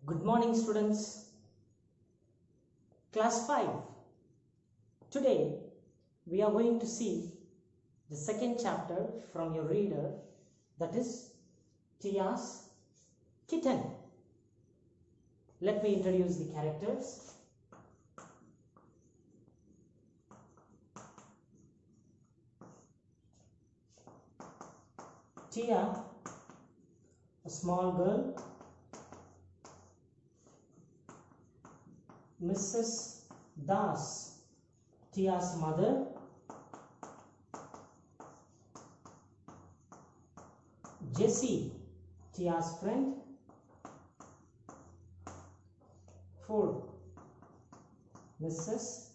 Good morning, students. Class 5. Today we are going to see the second chapter from your reader, that is Tia's Kitten. Let me introduce the characters. Tia, a small girl. Mrs. Das, Tia's mother. Jessie, Tia's friend. 4. Mrs.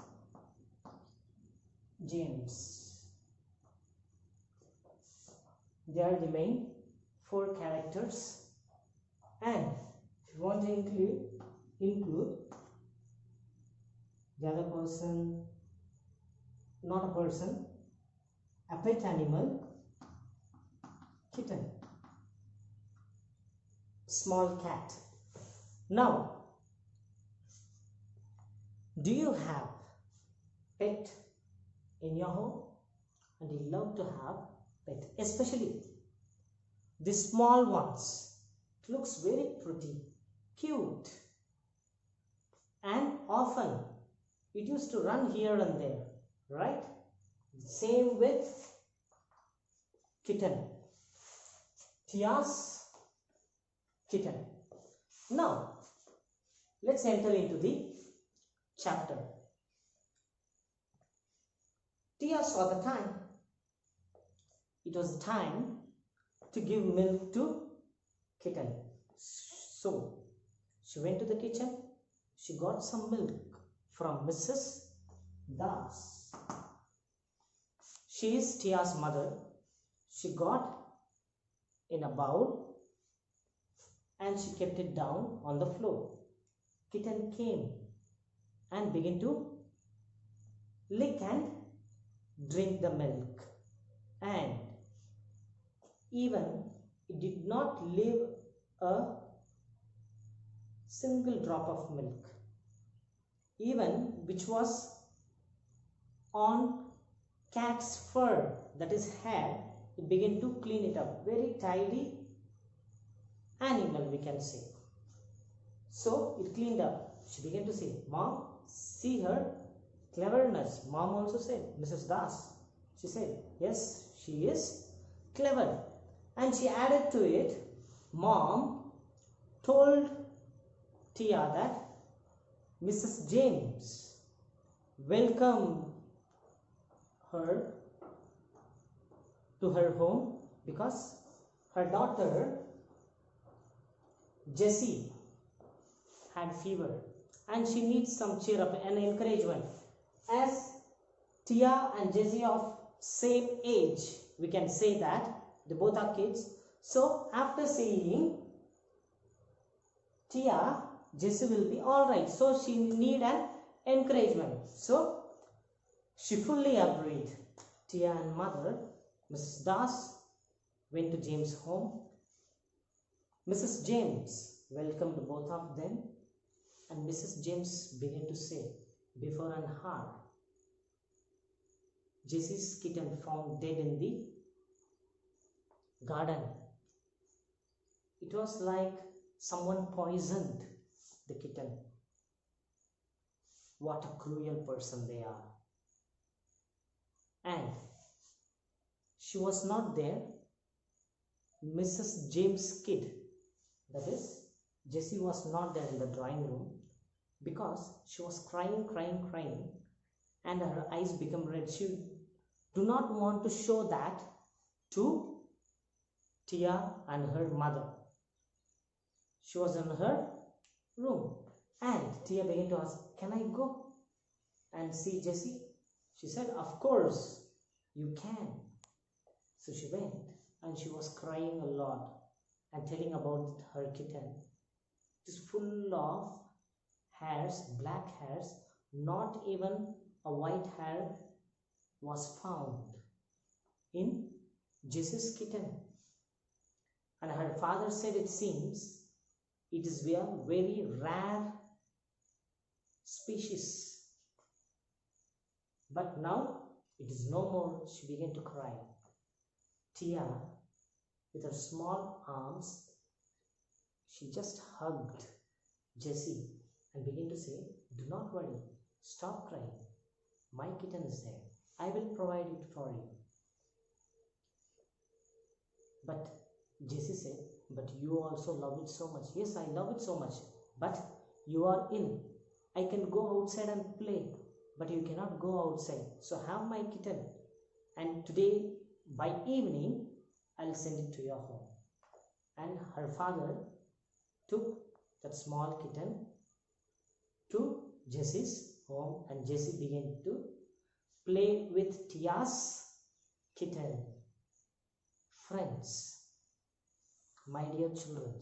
James. They are the main 4 characters, and if you want to include the other person, not a person, a pet animal, kitten, small cat. Now, do you have pet in your home? And you love to have pet, especially the small ones. It looks very pretty, cute, and often it used to run here and there, right? Same with kitten, Tia's kitten. Now, let's enter into the chapter. Tia saw the time. It was time to give milk to kitten. So, she went to the kitchen. She got some milk from Mrs. Das. She is Tia's mother. She got in a bowl and she kept it down on the floor. Kitten came and began to lick and drink the milk, and even it did not leave a single drop of milk, even which was on cat's fur, that is hair. It began to clean it up. Very tidy animal, we can say. So it cleaned up. She began to say, "Mom, see her cleverness." Mom also said, Mrs. Das, she said, yes, she is clever. And she added to it, Mom told Tia that Mrs. James welcomed her to her home because her daughter Jessie had fever and she needs some cheer up and encouragement. As Tia and Jessie of same age, we can say that they both are kids. So after seeing Tia, Jessie will be alright. So she need an encouragement. So she fully agreed. Tia and mother, Mrs. Das, went to James' home. Mrs. James welcomed both of them, and Mrs. James began to say, before an hour, Jessie's kitten found dead in the garden. It was like someone poisoned the kitten. What a cruel person they are. And she was not there. Mrs. James' kid, that is, Jessie was not there in the drawing room because she was crying, and her eyes became red. She do not want to show that to Tia and her mother. She was in her room, and Tia began to ask, "Can I go and see Jessie?" She said, "Of course you can." So she went, and she was crying a lot and telling about her kitten. It is full of hairs, black hairs. Not even a white hair was found in Jessie's kitten. And her father said, it seems It is a very rare species. But now it is no more. She began to cry. Tia, with her small arms, she just hugged Jessie and began to say, "Do not worry, stop crying. My kitten is there. I will provide it for you." But Jessie said, "But you also love it so much." "Yes, I love it so much. But you are in. I can go outside and play, but you cannot go outside. So have my kitten. And today by evening, I'll send it to your home." And her father took that small kitten to Jessie's home, and Jessie began to play with Tia's kitten. Friends, my dear children,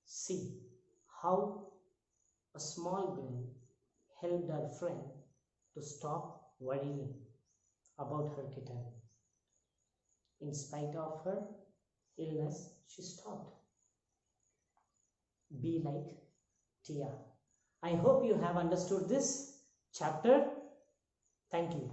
see how a small girl helped her friend to stop worrying about her kitten. In spite of her illness, she stopped. Be like Tia. I hope you have understood this chapter. Thank you.